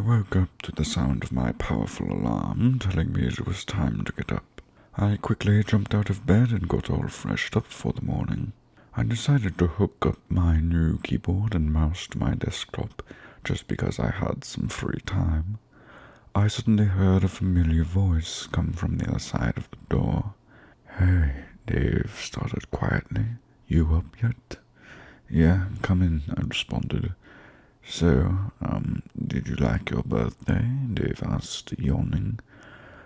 woke up to the sound of my powerful alarm telling me it was time to get up. I quickly jumped out of bed and got all freshed up for the morning. I decided to hook up my new keyboard and mouse to my desktop just because I had some free time. I suddenly heard a familiar voice come from the other side of the door. "Hey," Dave started quietly. "You up yet?" "Yeah, come in," I responded. "So, did you like your birthday?" Dave asked, yawning.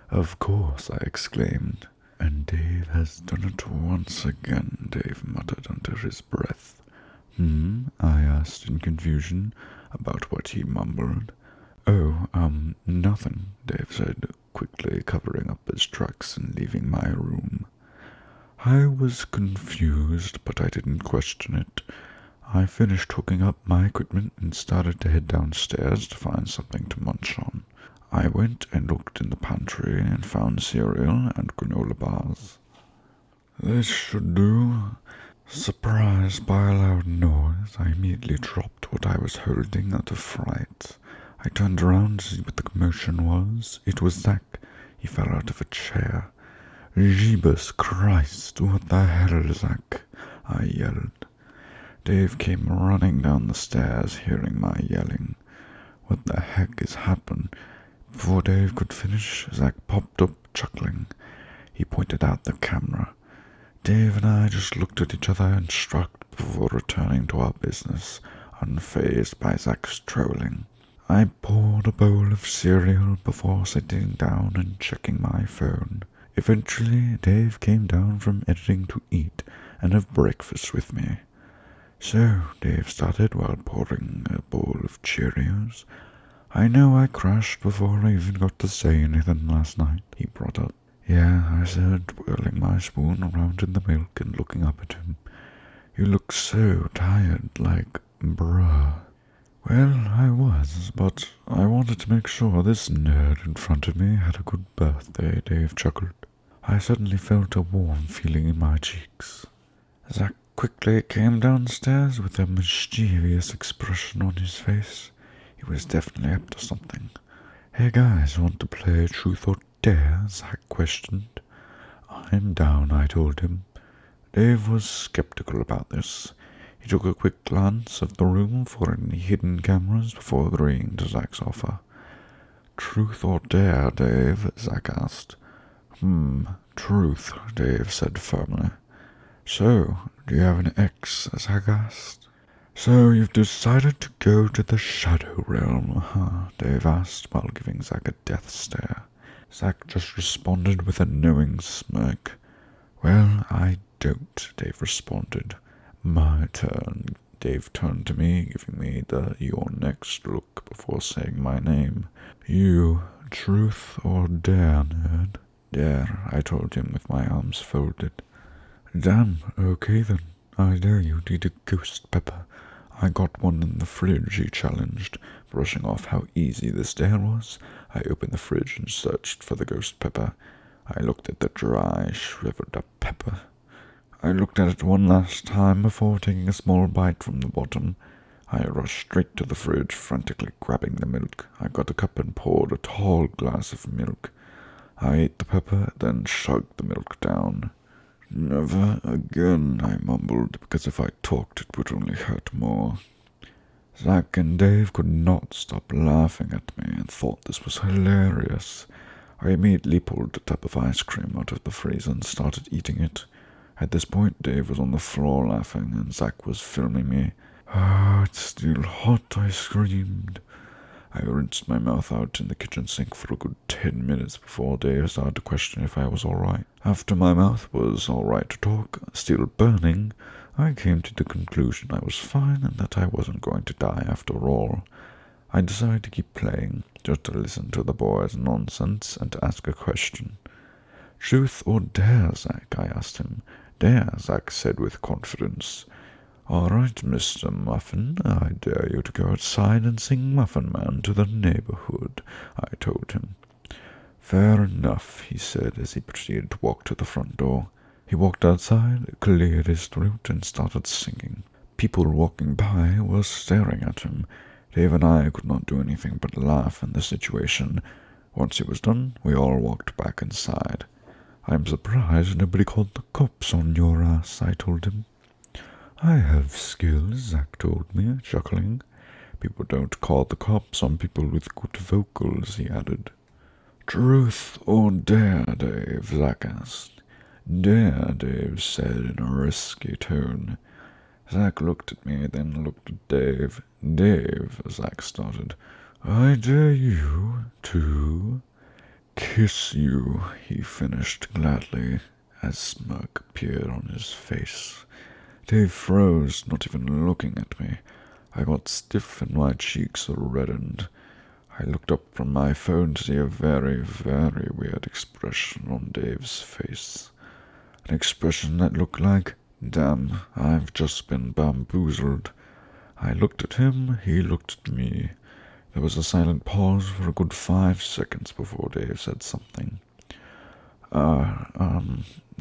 "Of course," I exclaimed. "And Dave has done it once again," Dave muttered under his breath. I asked in confusion about what he mumbled. "Oh, nothing," Dave said, quickly covering up his tracks and leaving my room. I was confused, but I didn't question it. I finished hooking up my equipment and started to head downstairs to find something to munch on. I went and looked in the pantry and found cereal and granola bars. "This should do." Surprised by a loud noise, I immediately dropped what I was holding out of fright. I turned around to see what the commotion was. It was Zach. He fell out of a chair. "Jeebus Christ, what the hell, Zach?" I yelled. Dave came running down the stairs, hearing my yelling. "What the heck has happened?" Before Dave could finish, Zach popped up, chuckling. He pointed out the camera. Dave and I just looked at each other and shrugged before returning to our business, unfazed by Zach's trolling. I poured a bowl of cereal before sitting down and checking my phone. Eventually, Dave came down from editing to eat and have breakfast with me. "So," Dave started while pouring a bowl of Cheerios, "I know I crashed before I even got to say anything last night," he brought up. "Yeah," I said, twirling my spoon around in the milk and looking up at him. "You look so tired, like, bruh." "Well, I was, but I wanted to make sure this nerd in front of me had a good birthday," Dave chuckled. I suddenly felt a warm feeling in my cheeks. Zach quickly came downstairs with a mischievous expression on his face. He was definitely up to something. "Hey guys, want to play Truth or Dare?" Zach questioned. "I'm down," I told him. Dave was skeptical about this. He took a quick glance of the room for any hidden cameras before agreeing to Zach's offer. "Truth or Dare, Dave?" Zach asked. Truth," Dave said firmly. "So, do you have an ex?" Zach asked. "So you've decided to go to the Shadow Realm, huh?" Dave asked while giving Zach a death stare. Zach just responded with a knowing smirk. "Well, I don't," Dave responded. "My turn." Dave turned to me, giving me the "you're next" look before saying my name. "You, truth or dare, nerd?" "Dare," I told him with my arms folded. "Damn, okay then. I dare you to eat a ghost pepper. I got one in the fridge," he challenged, brushing off how easy this dare was. I opened the fridge and searched for the ghost pepper. I looked at the dry, shriveled-up pepper. I looked at it one last time before taking a small bite from the bottom. I rushed straight to the fridge, frantically grabbing the milk. I got a cup and poured a tall glass of milk. I ate the pepper, then chugged the milk down. "Never again," I mumbled, because if I talked it would only hurt more. Zach and Dave could not stop laughing at me and thought this was hilarious. I immediately pulled a tub of ice cream out of the freezer and started eating it. At this point, Dave was on the floor laughing, and Zach was filming me. "Ah, it's still hot," I screamed. I rinsed my mouth out in the kitchen sink for a good 10 minutes before Dave started to question if I was alright. After my mouth was alright to talk, still burning, I came to the conclusion I was fine and that I wasn't going to die after all. I decided to keep playing, just to listen to the boys' nonsense and to ask a question. "Truth or dare, Zach?" I asked him. "Dare," Zach said with confidence. "All right, Mr. Muffin, I dare you to go outside and sing Muffin Man to the neighborhood," I told him. "Fair enough," he said as he proceeded to walk to the front door. He walked outside, cleared his throat, and started singing. People walking by were staring at him. Dave and I could not do anything but laugh in the situation. Once it was done, we all walked back inside. I'm surprised nobody called the cops on your ass, I told him. I have skills, Zach told me, chuckling. People don't call the cops on people with good vocals, he added. Truth or dare, Dave, Zach asked. Dare, Dave said in a risky tone. Zach looked at me, then looked at Dave. Dave, Zach started. I dare you to kiss you, he finished gladly, as smirk appeared on his face. Dave froze, not even looking at me. I got stiff and my cheeks reddened. I looked up from my phone to see a very, very weird expression on Dave's face. An expression that looked like, damn, I've just been bamboozled. I looked at him, he looked at me. There was a silent pause for a good 5 seconds before Dave said something.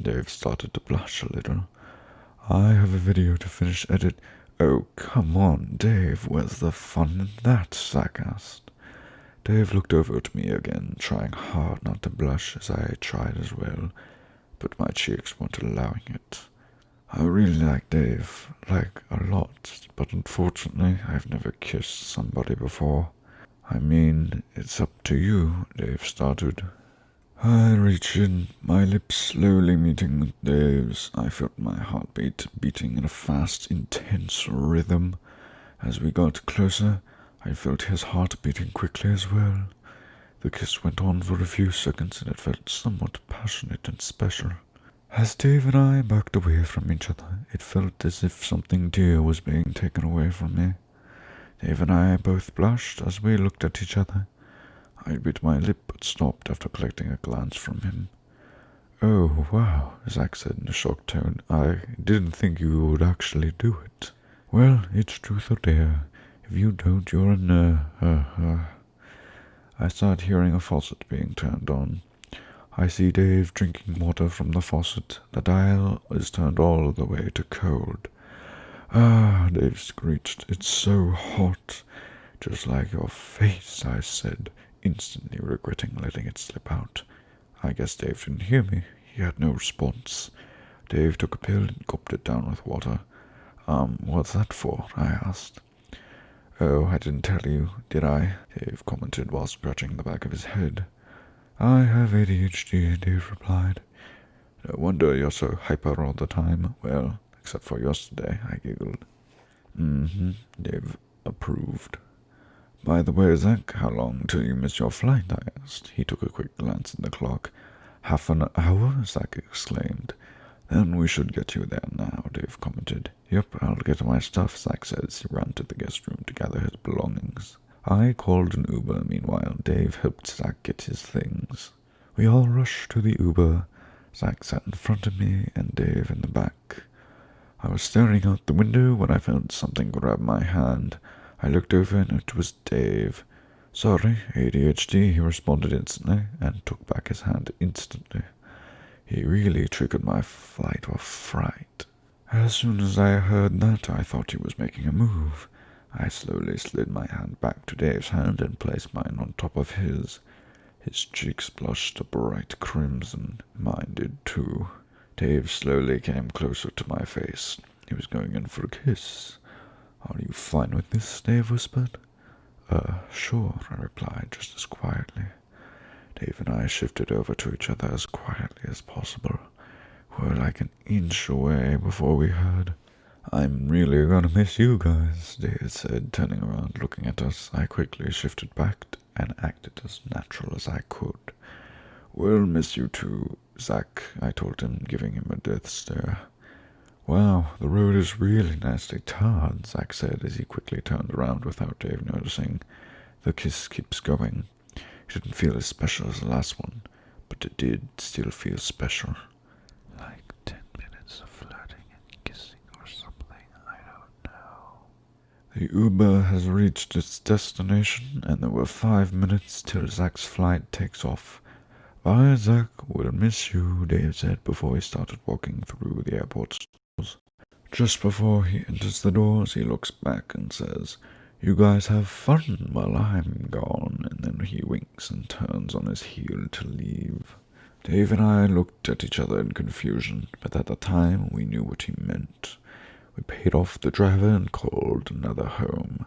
Dave started to blush a little. I have a video to finish edit. Oh, come on, Dave, where's the fun in that? Zach asked. Dave looked over at me again, trying hard not to blush as I tried as well, but my cheeks weren't allowing it. I really like Dave, like a lot, but unfortunately I've never kissed somebody before. I mean, it's up to you, Dave started. I reached in, my lips slowly meeting with Dave's. I felt my heartbeat beating in a fast, intense rhythm. As we got closer, I felt his heart beating quickly as well. The kiss went on for a few seconds and it felt somewhat passionate and special. As Dave and I backed away from each other, it felt as if something dear was being taken away from me. Dave and I both blushed as we looked at each other. I bit my lip but stopped after collecting a glance from him. Oh, wow, Zach said in a shocked tone. I didn't think you would actually do it. Well, it's truth or dare. If you don't, you're a I start hearing a faucet being turned on. I see Dave drinking water from the faucet. The dial is turned all the way to cold. Ah, Dave screeched. It's so hot. Just like your face, I said, instantly regretting letting it slip out. I guess Dave didn't hear me. He had no response. Dave took a pill and gulped it down with water. What's that for? I asked. Oh, I didn't tell you, did I? Dave commented while scratching the back of his head. I have ADHD, Dave replied. No wonder you're so hyper all the time. Well, except for yesterday, I giggled. Dave approved. By the way, Zach, how long till you miss your flight? I asked. He took a quick glance at the clock. 1/2 an hour? Zach exclaimed. Then we should get you there now, Dave commented. Yep, I'll get my stuff, Zach said as he ran to the guest room to gather his belongings. I called an Uber. Meanwhile, Dave helped Zach get his things. We all rushed to the Uber. Zach sat in front of me and Dave in the back. I was staring out the window when I felt something grab my hand. I looked over and it was Dave. Sorry, ADHD, he responded instantly and took back his hand instantly. He really triggered my flight or fright. As soon as I heard that, I thought he was making a move. I slowly slid my hand back to Dave's hand and placed mine on top of his. His cheeks blushed a bright crimson. Mine did too. Dave slowly came closer to my face. He was going in for a kiss. Are you fine with this? Dave whispered. Sure, I replied just as quietly. Dave and I shifted over to each other as quietly as possible. We were like an inch away before we heard. I'm really gonna miss you guys, Dave said, turning around, looking at us. I quickly shifted back and acted as natural as I could. We'll miss you too, Zach, I told him, giving him a death stare. Wow, the road is really nicely tarred, Zach said as he quickly turned around without Dave noticing. The kiss keeps going. It didn't feel as special as the last one, but it did still feel special. Like 10 minutes of flirting and kissing or something, I don't know. The Uber has reached its destination, and there were 5 minutes till Zach's flight takes off. Bye, Zach, we'll miss you, Dave said before he started walking through the airport's doors. Just before he enters the doors, he looks back and says, You You guys have fun while I'm gone, and then he winks and turns on his heel to leave. Dave and I looked at each other in confusion, but at the time we knew what he meant. We paid off the driver and called another home.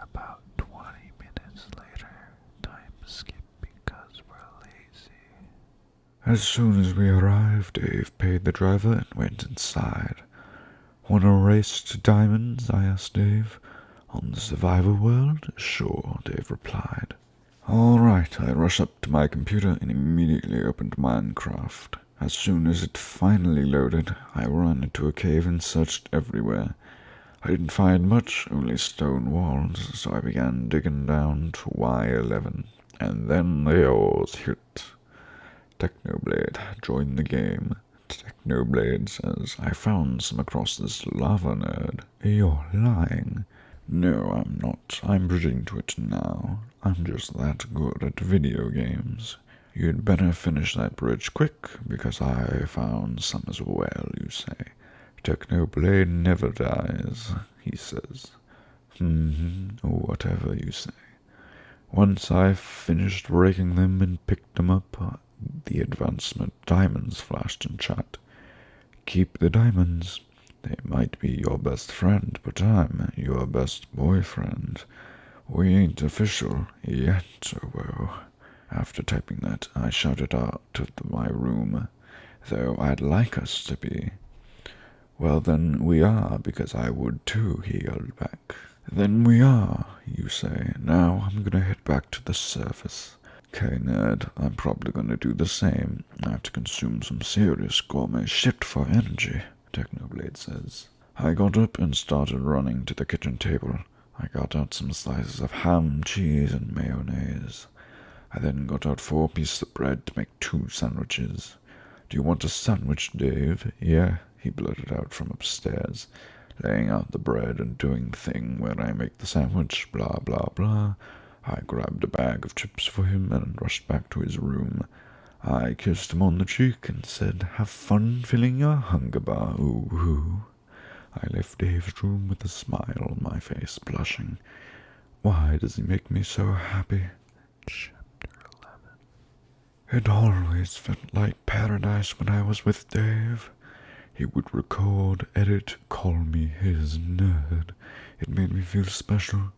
About 20 minutes later, time skipped because we're lazy. As soon as we arrived, Dave paid the driver and went inside. "Want a race to diamonds?" I asked Dave. "On the survival world?" "Sure," Dave replied. All right, I rushed up to my computer and immediately opened Minecraft. As soon as it finally loaded, I ran into a cave and searched everywhere. I didn't find much, only stone walls, so I began digging down to Y11. And then the oars hit. Technoblade joined the game. Technoblade says, "I found some across this lava nerd." "You're lying." "No, I'm not. I'm bridging to it now. I'm just that good at video games. You'd better finish that bridge quick, because I found some as well, you say." "Technoblade never dies," he says. Whatever you say. Once I finished breaking them and picked them up, the advancement diamonds flashed in chat. "Keep the diamonds. They might be your best friend, but I'm your best boyfriend. We ain't official yet, whoa." After typing that, I shouted out to my room, "Though I'd like us to be." "Well, then we are, because I would too," he yelled back. "Then we are," you say. "Now I'm gonna head back to the surface." "Okay, nerd, I'm probably gonna do the same. I have to consume some serious gourmet shit for energy," Technoblade says. I got up and started running to the kitchen table. I got out some slices of ham, cheese, and mayonnaise. I then got out 4 pieces of bread to make 2 sandwiches. "Do you want a sandwich, Dave?" "Yeah," he blurted out from upstairs, laying out the bread and doing the thing where I make the sandwich, blah, blah, blah. I grabbed a bag of chips for him and rushed back to his room. I kissed him on the cheek and said, "Have fun filling your hunger bar, ooh-hoo." I left Dave's room with a smile on my face, blushing. Why does he make me so happy? Chapter 11. It always felt like paradise when I was with Dave. He would record, edit, call me his nerd. It made me feel special.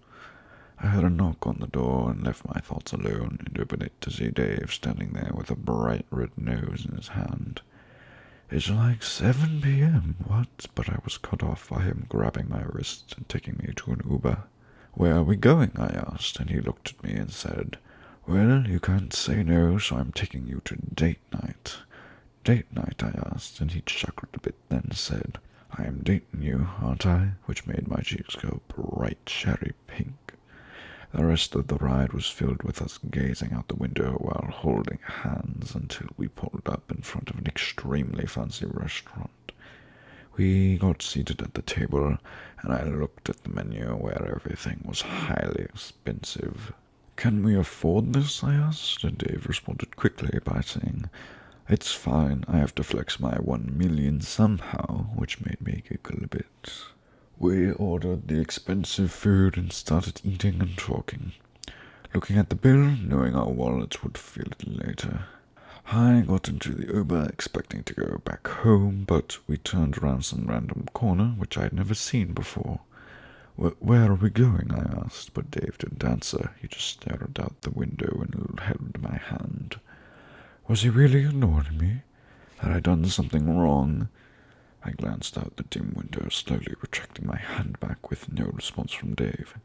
I heard a knock on the door and left my thoughts alone and opened it to see Dave standing there with a bright red nose in his hand. "It's like 7 p.m., what?" But I was cut off by him grabbing my wrist and taking me to an Uber. "Where are we going?" I asked, and he looked at me and said, "Well, you can't say no, so I'm taking you to date night." "Date night?" I asked, and he chuckled a bit, then said, "I am dating you, aren't I?" which made my cheeks go bright cherry pink. The rest of the ride was filled with us gazing out the window while holding hands until we pulled up in front of an extremely fancy restaurant. We got seated at the table, and I looked at the menu where everything was highly expensive. "Can we afford this?" I asked, and Dave responded quickly by saying, "It's fine, I have to flex my 1 million somehow," which made me giggle a bit. We ordered the expensive food and started eating and talking, looking at the bill, knowing our wallets would feel it later. I got into the Uber expecting to go back home, but we turned around some random corner which I had never seen before. Where are we going?" I asked, but Dave didn't answer. He just stared out the window and held my hand. Was he really ignoring me? Had I done something wrong? I glanced out the dim window, slowly retracting my hand back with no response from Dave.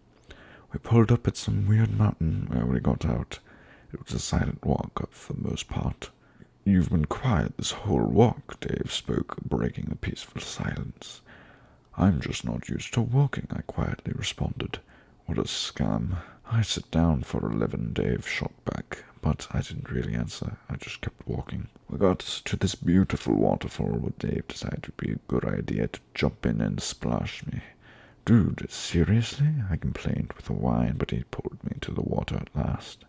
We pulled up at some weird mountain where we got out. It was a silent walk up for the most part. "You've been quiet this whole walk," Dave spoke, breaking the peaceful silence. "I'm just not used to walking," I quietly responded. "What a scam." "I sit down for 11, Dave shot back, but I didn't really answer. I just kept walking. We got to this beautiful waterfall where Dave decided it would be a good idea to jump in and splash me. "Dude, seriously?" I complained with a whine, but he pulled me into the water at last.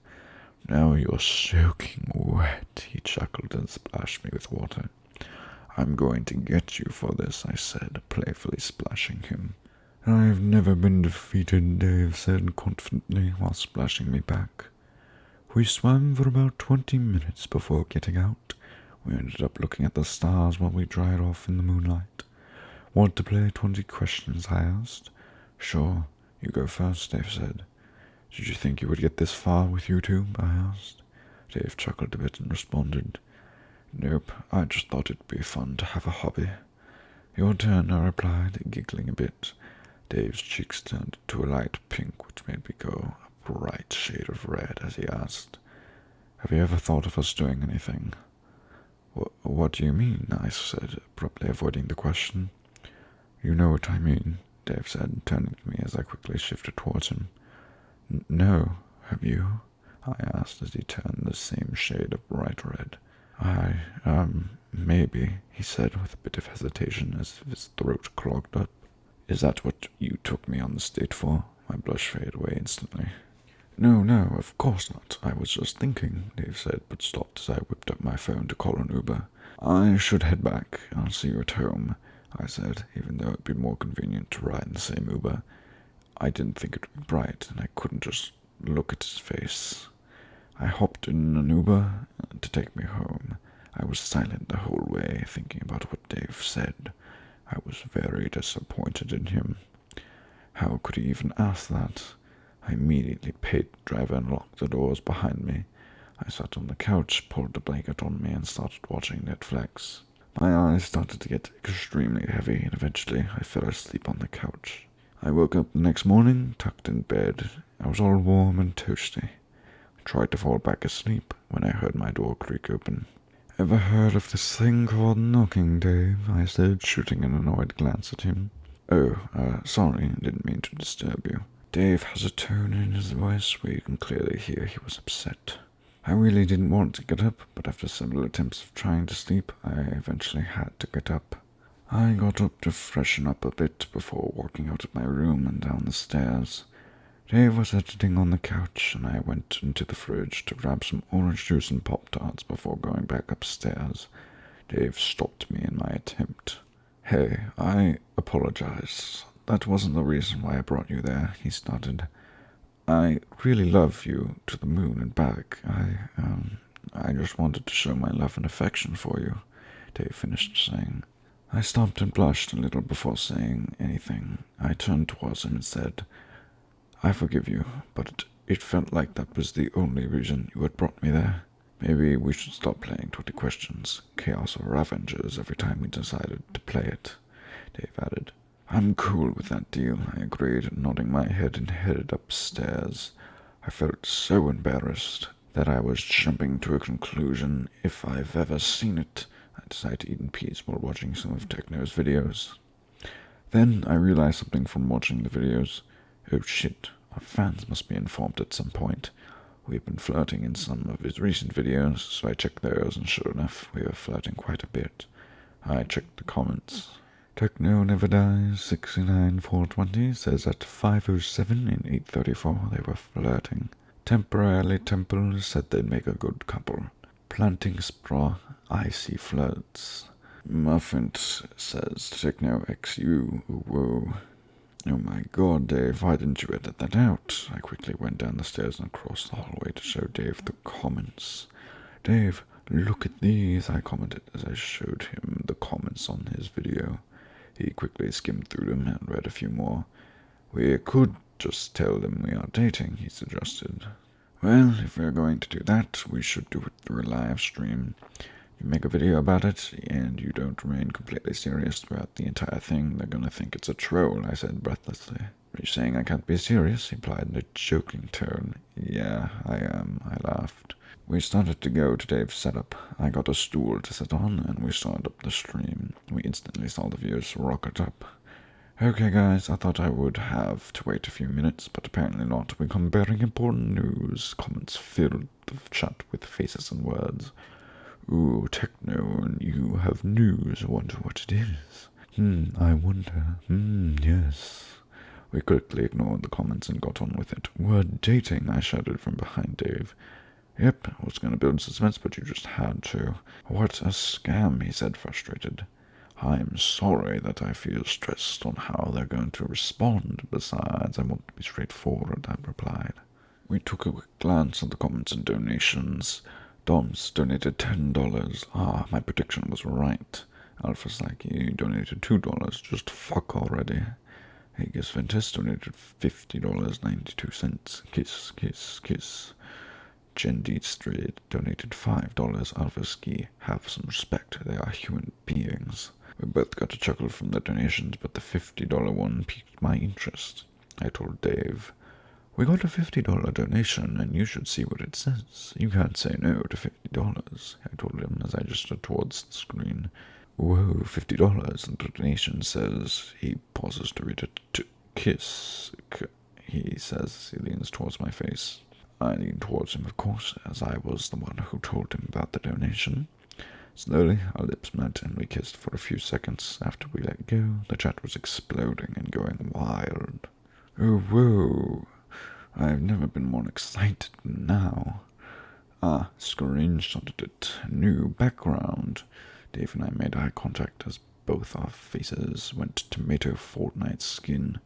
"Now you're soaking wet," he chuckled and splashed me with water. "I'm going to get you for this," I said, playfully splashing him. I've never been defeated, Dave said confidently while splashing me back. We swam for about 20 minutes before getting out. We ended up looking at the stars while we dried off in the moonlight. Want to play 20 questions, I asked. Sure, you go first, Dave said. Did you think you would get this far with YouTube? I asked. Dave chuckled a bit and responded. Nope, I just thought it'd be fun to have a hobby. Your turn, I replied, giggling a bit. Dave's cheeks turned to a light pink, which made me go a bright shade of red as he asked, Have you ever thought of us doing anything? What do you mean? I said, abruptly avoiding the question. You know what I mean, Dave said, turning to me as I quickly shifted towards him. No, have you? I asked as he turned the same shade of bright red. Maybe, he said with a bit of hesitation as if his throat clogged up. Is that what you took me on this date for? My blush faded away instantly. No, of course not. I was just thinking, Dave said, but stopped as I whipped up my phone to call an Uber. I should head back. I'll see you at home, I said, even though it'd be more convenient to ride in the same Uber. I didn't think it would be bright, and I couldn't just look at his face. I hopped in an Uber to take me home. I was silent the whole way, thinking about what Dave said. I was very disappointed in him. How could he even ask that? I immediately paid the driver and locked the doors behind me. I sat on the couch, pulled the blanket on me, and started watching Netflix. My eyes started to get extremely heavy, and eventually I fell asleep on the couch. I woke up the next morning, tucked in bed. I was all warm and toasty. I tried to fall back asleep when I heard my door creak open. Ever heard of this thing called knocking, Dave? I said, shooting an annoyed glance at him. Oh, sorry, didn't mean to disturb you. Dave has a tone in his voice where you can clearly hear he was upset. I really didn't want to get up, but after several attempts of trying to sleep, I eventually had to get up. I got up to freshen up a bit before walking out of my room and down the stairs. Dave was sitting on the couch, and I went into the fridge to grab some orange juice and Pop-Tarts before going back upstairs. Dave stopped me in my attempt. Hey, I apologize. That wasn't the reason why I brought you there, he started. I really love you to the moon and back. I just wanted to show my love and affection for you, Dave finished saying. I stopped and blushed a little before saying anything. I turned towards him and said, I forgive you, but it felt like that was the only reason you had brought me there. Maybe we should stop playing 20 questions, Chaos or Avengers every time we decided to play it, Dave added. I'm cool with that deal, I agreed, nodding my head and headed upstairs. I felt so embarrassed that I was jumping to a conclusion if I've ever seen it. I decided to eat in peace while watching some of Techno's videos. Then I realized something from watching the videos. Oh shit, our fans must be informed at some point. We've been flirting in some of his recent videos, so I checked those, and sure enough, we were flirting quite a bit. I checked the comments. Techno Never Dies 69420 says at 5:07 and 8:34 they were flirting. Temporarily Temple said they'd make a good couple. Planting Spraw, I see flirts. Muffin says Techno XU, whoa. Oh my god, Dave, why didn't you edit that out? I quickly went down the stairs and across the hallway to show Dave the comments. Dave, look at these, I commented as I showed him the comments on his video. He quickly skimmed through them and read a few more. We could just tell them we are dating, he suggested. Well, if we're going to do that, we should do it through a live stream. You make a video about it, and you don't remain completely serious throughout the entire thing, they're gonna think it's a troll, I said breathlessly. Are you saying I can't be serious? He replied in a joking tone. Yeah, I am, I laughed. We started to go to Dave's setup. I got a stool to sit on, and we started up the stream. We instantly saw the views rocket up. Okay guys, I thought I would have to wait a few minutes, but apparently not. We come bearing important news. Comments filled the chat with faces and words. Ooh, Techno, and you have news. I wonder what it is. I wonder. Yes. We quickly ignored the comments and got on with it. We're dating, I shouted from behind Dave. Yep, I was going to build suspense, but you just had to. What a scam, he said, frustrated. I'm sorry that I feel stressed on how they're going to respond. Besides, I want to be straightforward, I replied. We took a quick glance at the comments and donations. Dom's donated $10. My prediction was right. Alpha's like, he donated $2. Just fuck already. Hagus Ventus donated $50.92. Kiss, kiss, kiss. Jendi Street donated $5. Alpha Ski, have some respect. They are human beings. We both got a chuckle from the donations, but the $50 one piqued my interest. I told Dave, we got a $50 donation, and you should see what it says. You can't say no to $50. I told him as I gestured towards the screen. Whoa, $50, and the donation says, he pauses to read it, to kiss, he says, he leans towards my face. I leaned towards him, of course, as I was the one who told him about the donation. Slowly, our lips met, and we kissed for a few seconds. After we let go, the chat was exploding and going wild. Oh, whoa, I've never been more excited than now. Screenshotted it. New background. Dave and I made eye contact as both our faces went tomato Fortnite skin.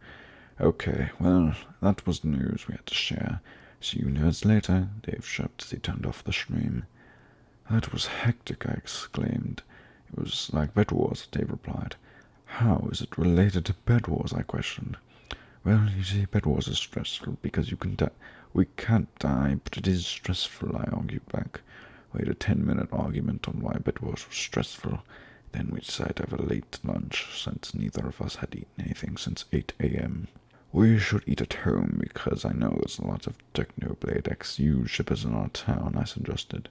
Okay, well, that was the news we had to share. See you nerds later, Dave chirped as he turned off the stream. That was hectic, I exclaimed. It was like Bed Wars, Dave replied. How is it related to Bed Wars, I questioned. Well, you see, Bed Wars is stressful because you can die. We can't die, but it is stressful, I argued back. We had a 10-minute argument on why Bed Wars was stressful. Then we decided to have a late lunch, since neither of us had eaten anything since 8 a.m. We should eat at home, because I know there's a lot of Technoblade XU shippers in our town, I suggested.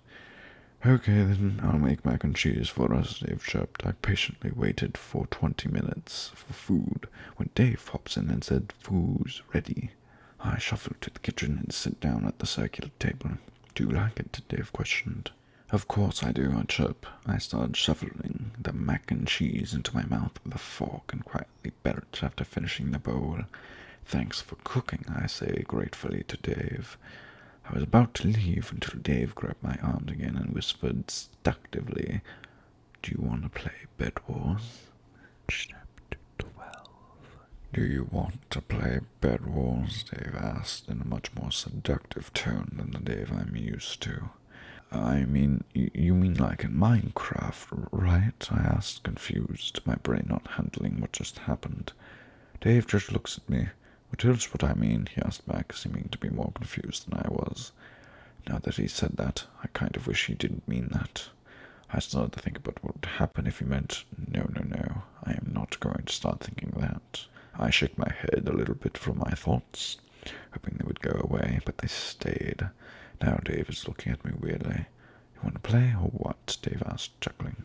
Okay, then I'll make mac and cheese for us, Dave chirped. I patiently waited for 20 minutes for food, when Dave pops in and said, food's ready. I shuffled to the kitchen and sit down at the circular table. Do you like it? Dave questioned. Of course I do, I chirp. I started shoveling the mac and cheese into my mouth with a fork and quietly belched after finishing the bowl. Thanks for cooking, I say gratefully to Dave. I was about to leave until Dave grabbed my arm again and whispered seductively, Do you want to play Bed Wars? Chapter 12. Do you want to play Bed Wars? Dave asked in a much more seductive tone than the Dave I'm used to. I mean, you mean like in Minecraft, right? I asked, confused, my brain not handling what just happened. Dave just looks at me. What else what I mean? He asked back, seeming to be more confused than I was. Now that he said that, I kind of wish he didn't mean that. I started to think about what would happen if he meant, no, I am not going to start thinking that. I shook my head a little bit from my thoughts, hoping they would go away, but they stayed. Now Dave is looking at me weirdly. You want to play or what? Dave asked, chuckling.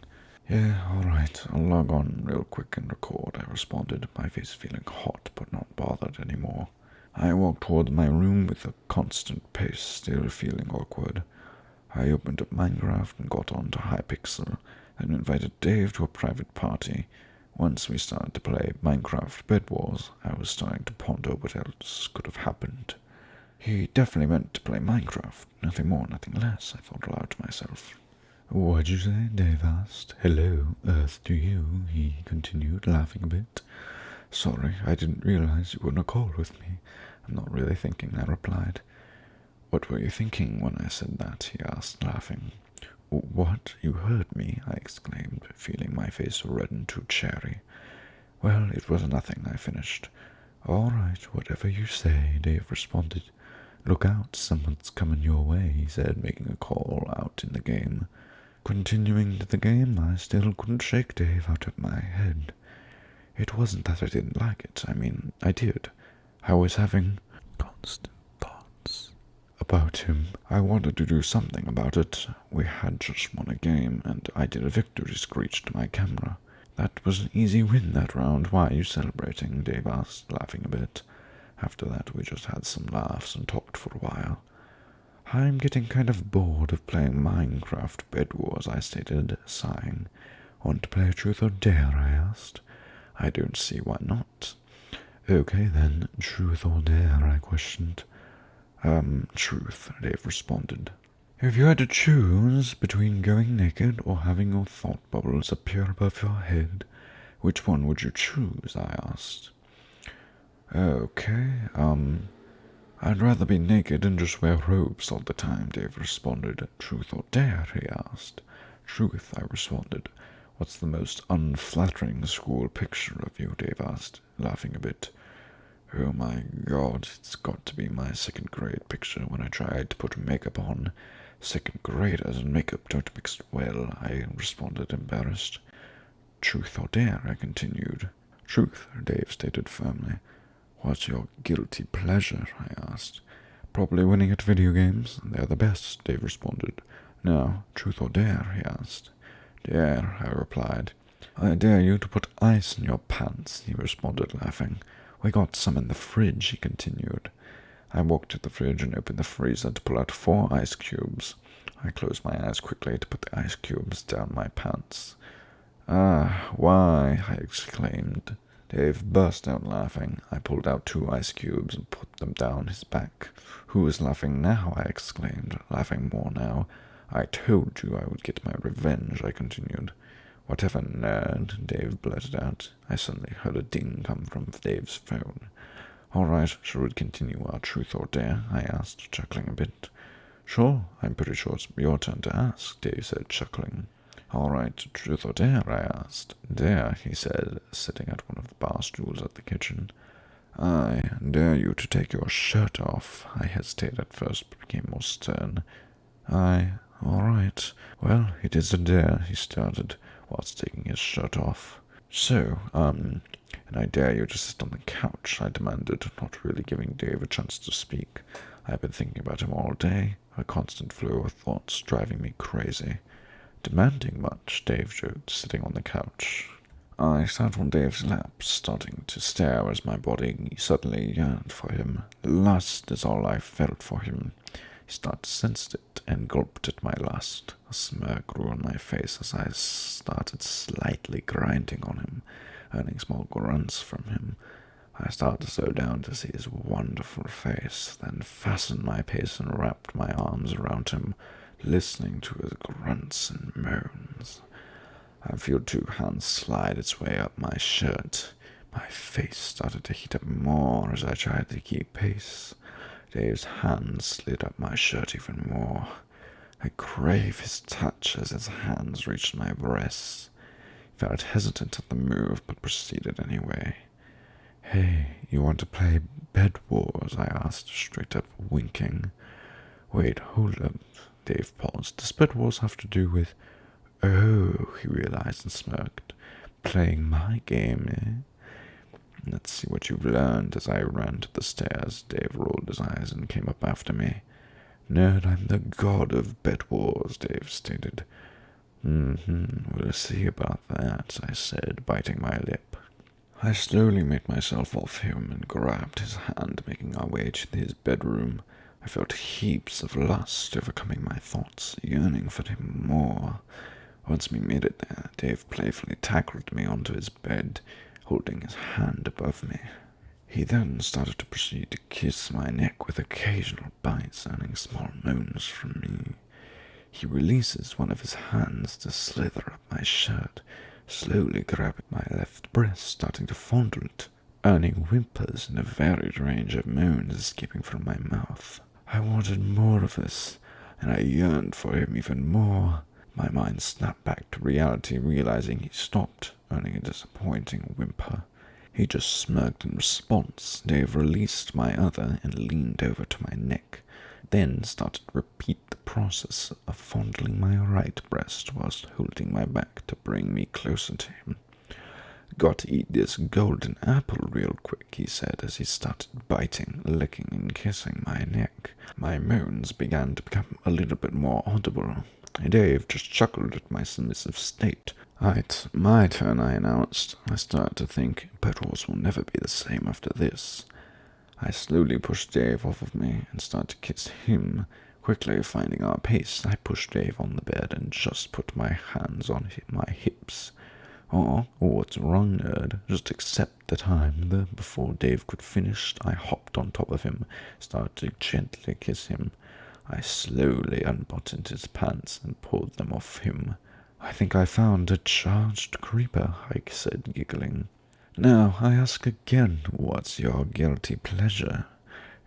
Yeah, alright, I'll log on real quick and record, I responded, my face feeling hot but not bothered anymore. I walked toward my room with a constant pace, still feeling awkward. I opened up Minecraft and got on to Hypixel, and invited Dave to a private party. Once we started to play Minecraft Bed Wars, I was starting to ponder what else could have happened. He definitely meant to play Minecraft, nothing more, nothing less, I thought aloud to myself. What'd you say? Dave asked. Hello, Earth to you, he continued, laughing a bit. Sorry, I didn't realize you were on a call with me. I'm not really thinking, I replied. What were you thinking when I said that? He asked, laughing. What? You heard me, I exclaimed, feeling my face redden to cherry. Well, it was nothing, I finished. All right, whatever you say, Dave responded. Look out, someone's coming your way, he said, making a call out in the game. Continuing to the game, I still couldn't shake Dave out of my head. It wasn't that I didn't like it. I mean, I did. I was having constant thoughts about him. I wanted to do something about it. We had just won a game, and I did a victory screech to my camera. That was an easy win that round. Why are you celebrating? Dave asked, laughing a bit. After that, we just had some laughs and talked for a while. I'm getting kind of bored of playing Minecraft Bed Wars, I stated, sighing. Want to play Truth or Dare? I asked. I don't see why not. Okay then, Truth or Dare? I questioned. Truth, Dave responded. If you had to choose between going naked or having your thought bubbles appear above your head, Which one would you choose? I asked. Okay, I'd rather be naked and just wear robes all the time, Dave responded. Truth or dare? He asked. Truth, I responded. What's the most unflattering school picture of you? Dave asked, laughing a bit. Oh my god, it's got to be my second grade picture when I tried to put makeup on. Second graders and makeup don't mix well, I responded, embarrassed. Truth or dare? I continued. Truth, Dave stated firmly. What's your guilty pleasure? I asked. Probably winning at video games. They're the best, Dave responded. No, truth or dare? He asked. Dare, I replied. I dare you to put ice in your pants, he responded, laughing. We got some in the fridge, he continued. I walked to the fridge and opened the freezer to pull out 4 ice cubes. I closed my eyes quickly to put the ice cubes down my pants. Ah, why? I exclaimed. Dave burst out laughing. I pulled out 2 ice cubes and put them down his back. Who is laughing now? I exclaimed, laughing more now. I told you I would get my revenge, I continued. Whatever, nerd, Dave blurted out. I suddenly heard a ding come from Dave's phone. All right, shall we continue our truth or dare? I asked, chuckling a bit. Sure, I'm pretty sure it's your turn to ask, Dave said, chuckling. All right, truth or dare? I asked. Dare, he said, sitting at one of the bar stools at the kitchen. I dare you to take your shirt off. I hesitated at first, but became more stern. All right. Well, it is a dare, he started, whilst taking his shirt off. So, and I dare you to sit on the couch, I demanded, not really giving Dave a chance to speak. I've been thinking about him all day, a constant flow of thoughts driving me crazy. Demanding much, Dave joked, sitting on the couch. I sat on Dave's lap, starting to stare as my body suddenly yearned for him. Lust is all I felt for him. He started to sense it and gulped at my lust. A smirk grew on my face as I started slightly grinding on him, earning small grunts from him. I started to slow down to see his wonderful face, then fastened my pace and wrapped my arms around him, listening to his grunts and moans. I felt 2 hands slide its way up my shirt. My face started to heat up more as I tried to keep pace. Dave's hands slid up my shirt even more. I craved his touch as his hands reached my breasts. He felt hesitant at the move, but proceeded anyway. Hey, you want to play Bed Wars? I asked, straight up winking. Wait, hold up. Dave paused. Does Bed Wars have to do with... Oh, he realized and smirked. Playing my game, eh? Let's see what you've learned. As I ran to the stairs, Dave rolled his eyes and came up after me. Nerd, I'm the god of Bed Wars, Dave stated. We'll see about that, I said, biting my lip. I slowly made myself off him and grabbed his hand, making our way to his bedroom. I felt heaps of lust overcoming my thoughts, yearning for him more. Once we made it there, Dave playfully tackled me onto his bed, holding his hand above me. He then started to proceed to kiss my neck with occasional bites, earning small moans from me. He releases one of his hands to slither up my shirt, slowly grabbing my left breast, starting to fondle it, earning whimpers and a varied range of moans escaping from my mouth. I wanted more of this, and I yearned for him even more. My mind snapped back to reality, realizing he stopped, earning a disappointing whimper. He just smirked in response. Dave released my other and leaned over to my neck, then started to repeat the process of fondling my right breast whilst holding my back to bring me closer to him. Got to eat this golden apple real quick, he said as he started biting, licking, and kissing my neck. My moans began to become a little bit more audible. Dave just chuckled at my submissive state. It's my turn, I announced. I started to think, Bed Wars will never be the same after this. I slowly pushed Dave off of me and started to kiss him. Quickly finding our pace, I pushed Dave on the bed and just put my hands on my hips. Oh, what's wrong, nerd? Just accept that before Dave could finish, I hopped on top of him, started to gently kiss him. I slowly unbuttoned his pants and pulled them off him. I think I found a charged creeper, Ike said, giggling. Now I ask again, what's your guilty pleasure?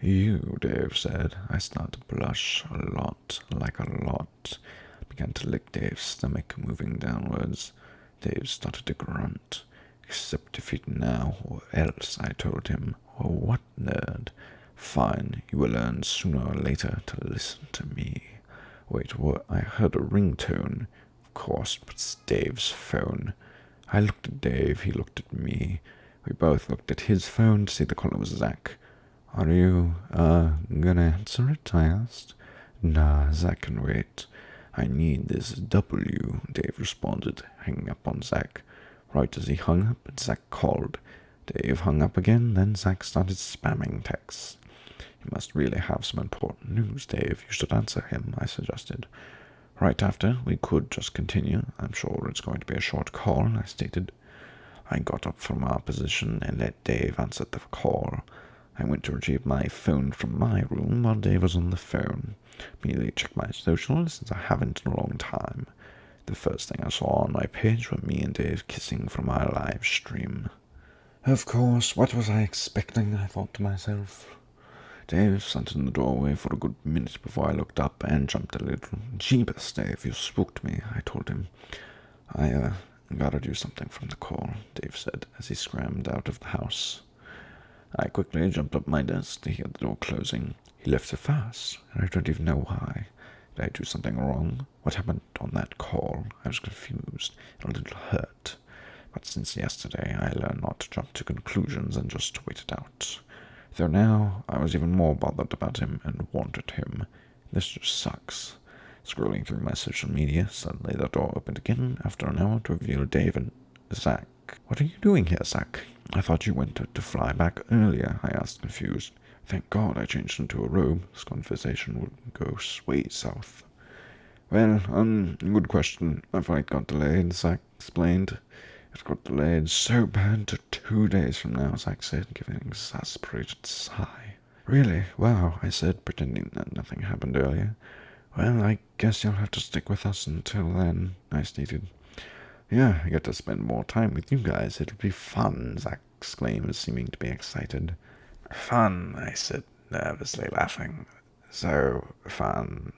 You, Dave said. I started to blush a lot, like a lot. I began to lick Dave's stomach, moving downwards. Dave started to grunt. Except if eat now, or else, I told him. Or what, nerd? Fine, you will learn sooner or later to listen to me. Wait, what? I heard a ringtone. Of course, it's Dave's phone. I looked at Dave, he looked at me. We both looked at his phone to see the caller was Zach. Are you, gonna answer it? I asked. Nah, Zach can wait. I need this W, Dave responded, hanging up on Zach. Right as he hung up, Zach called. Dave hung up again, then Zach started spamming texts. You must really have some important news, Dave. You should answer him, I suggested. Right after, we could just continue. I'm sure it's going to be a short call, I stated. I got up from our position and let Dave answer the call. I went to retrieve my phone from my room while Dave was on the phone. Immediately checked my socials, since I haven't in a long time. The first thing I saw on my page were me and Dave kissing from our live stream. Of course, what was I expecting, I thought to myself. Dave sat in the doorway for a good minute before I looked up and jumped a little. Jeebus, Dave, you spooked me, I told him. I gotta do something from the call, Dave said as he scrambled out of the house. I quickly jumped up my desk to hear the door closing. He left so fast, and I don't even know why. Did I do something wrong? What happened on that call? I was confused and a little hurt. But since yesterday, I learned not to jump to conclusions and just wait it out. Though now, I was even more bothered about him and wanted him. This just sucks. Scrolling through my social media, suddenly the door opened again after an hour to reveal Dave and Zach. What are you doing here, Zach? I thought you went to fly back earlier, I asked, confused. Thank God I changed into a robe. This conversation would go way south. Well, good question. My flight got delayed, Zach explained. It got delayed so bad to 2 days from now, Zach said, giving an exasperated sigh. Really? Wow, I said, pretending that nothing happened earlier. Well, I guess you'll have to stick with us until then, I stated. Yeah, I get to spend more time with you guys. It'll be fun, Zach exclaimed, seeming to be excited. Fun, I said, nervously laughing. So fun.